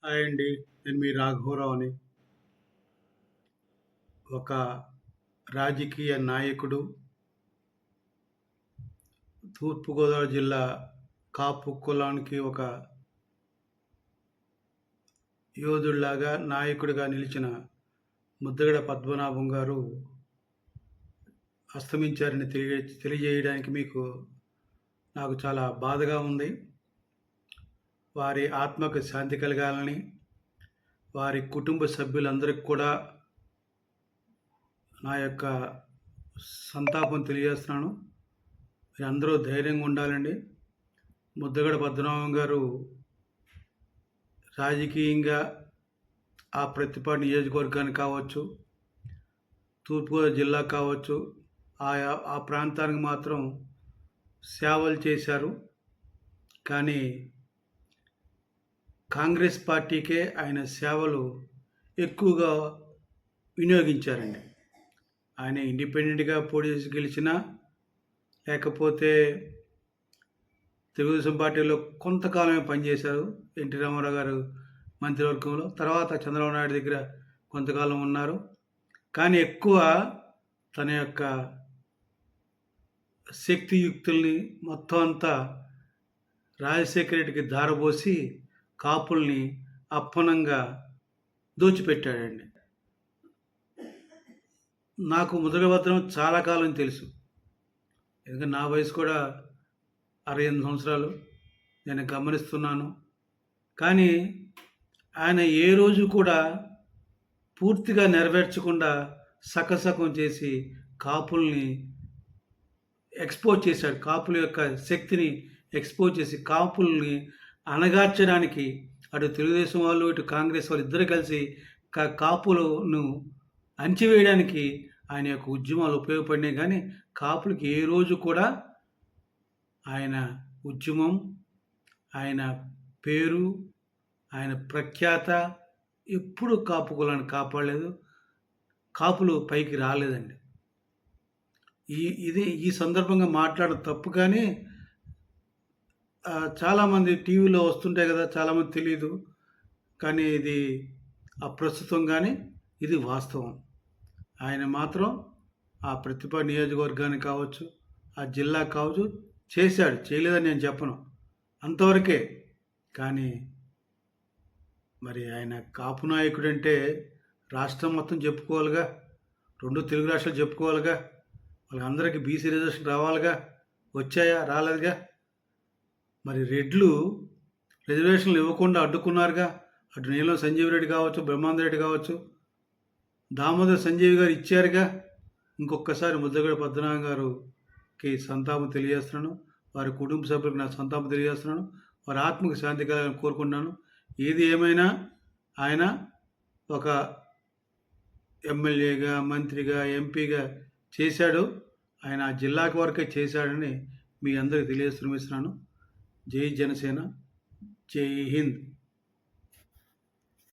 Hi అండి. నేను మీ రాఘవరావుని. ఒక రాజకీయ నాయకుడు, తూర్పుగోదావరి జిల్లా కాపు కులానికి ఒక యోధుడిలాగా, నాయకుడిగా నిలిచిన ముద్దగడ పద్మనాభం గారు అస్తమించారని తెలియజేయడానికి నాకు చాలా బాధగా ఉంది. వారి ఆత్మకు శాంతి కలగాలని, వారి కుటుంబ సభ్యులందరికీ కూడా నా యొక్క సంతాపం తెలియజేస్తున్నాను. మీరందరూ ధైర్యంగా ఉండాలండి. ముద్దగడ పద్మనాభం గారు రాజకీయంగా ఆ ప్రతిపాడు నియోజకవర్గానికి కావచ్చు, తూర్పుగోదావరి జిల్లా కావచ్చు, ఆ ప్రాంతానికి మాత్రం సేవలు చేశారు. కానీ కాంగ్రెస్ పార్టీకే ఆయన సేవలు ఎక్కువగా వినియోగించారండి. ఆయన ఇండిపెండెంట్గా పోటీ చేసి గెలిచినా, లేకపోతే తెలుగుదేశం పార్టీలో కొంతకాలమే పనిచేశారు. ఎన్టీ రామారావు గారు మంత్రివర్గంలో, తర్వాత చంద్రబాబు నాయుడు దగ్గర కొంతకాలం ఉన్నారు. కానీ ఎక్కువ తన యొక్క శక్తియుక్తుల్ని మొత్తం అంతా రాజశేఖర రెడ్డికి ధారపోసి కాపుల్ని అప్పనంగా దోచిపెట్టాడండి. నాకు ముద్రగభద్రం చాలా కాలం తెలుసు. ఎందుకంటే నా వయసు కూడా 68 సంవత్సరాలు. నేను గమనిస్తున్నాను. కానీ ఆయన ఏ రోజు కూడా పూర్తిగా నెరవేర్చకుండా సకసకం చేసి కాపుల్ని ఎక్స్పోజ్ చేశాడు. కాపుల యొక్క శక్తిని ఎక్స్పోజ్ చేసి కాపుల్ని అణగార్చడానికి అటు తెలుగుదేశం వాళ్ళు, ఇటు కాంగ్రెస్ వాళ్ళు ఇద్దరు కలిసి కాపులను అణచివేయడానికి ఆయన యొక్క ఉద్యమాలు ఉపయోగపడినాయి. కానీ కాపులకి ఏ రోజు కూడా ఆయన ఉద్యమం, ఆయన పేరు, ఆయన ప్రఖ్యాత ఎప్పుడు కాపు కులాన్ని కాపాడలేదు. కాపులు పైకి రాలేదండి. ఈ సందర్భంగా మాట్లాడడం తప్పు. కానీ చాలామంది టీవీలో వస్తుంటాయి కదా, చాలామంది తెలియదు. కానీ ఇది అప్రస్తుతం, కానీ ఇది వాస్తవం. ఆయన మాత్రం ఆ ప్రతిభ నియోజకవర్గానికి కావచ్చు, ఆ జిల్లా కావచ్చు చేశాడు. చేయలేదని నేను చెప్పను, అంతవరకే. కానీ మరి ఆయన కాపు నాయకుడు అంటే రాష్ట్రం మొత్తం చెప్పుకోవాలిగా, 2 తెలుగు రాష్ట్రాలు చెప్పుకోవాలిగా, వాళ్ళందరికీ బీసీ రిజర్వేషన్ రావాలిగా. వచ్చాయా? రాలేదుగా. మరి రెడ్లు రిజర్వేషన్లు ఇవ్వకుండా అడ్డుకున్నారుగా. అటు నీలం సంజీవ్ రెడ్డి కావచ్చు, బ్రహ్మాందర్ రెడ్డి కావచ్చు, దామోదర్ సంజీవ్ గారు ఇచ్చారుగా. ఇంకొకసారి ముద్దగడ పద్మనాభం గారికి సంతాపం తెలియజేస్తున్నాను. వారి కుటుంబ సభ్యులకు నా సంతాపం తెలియజేస్తున్నాను. వారి ఆత్మకు శాంతి కలగాలని కోరుకుంటున్నాను. ఏది ఏమైనా ఆయన ఒక ఎమ్మెల్యేగా, మంత్రిగా, ఎంపీగా చేశాడు. ఆయన ఆ జిల్లాకి వరకే చేశాడని మీ అందరికీ తెలియజేస్తున్నాను. జై జనసేన, జై హింద్.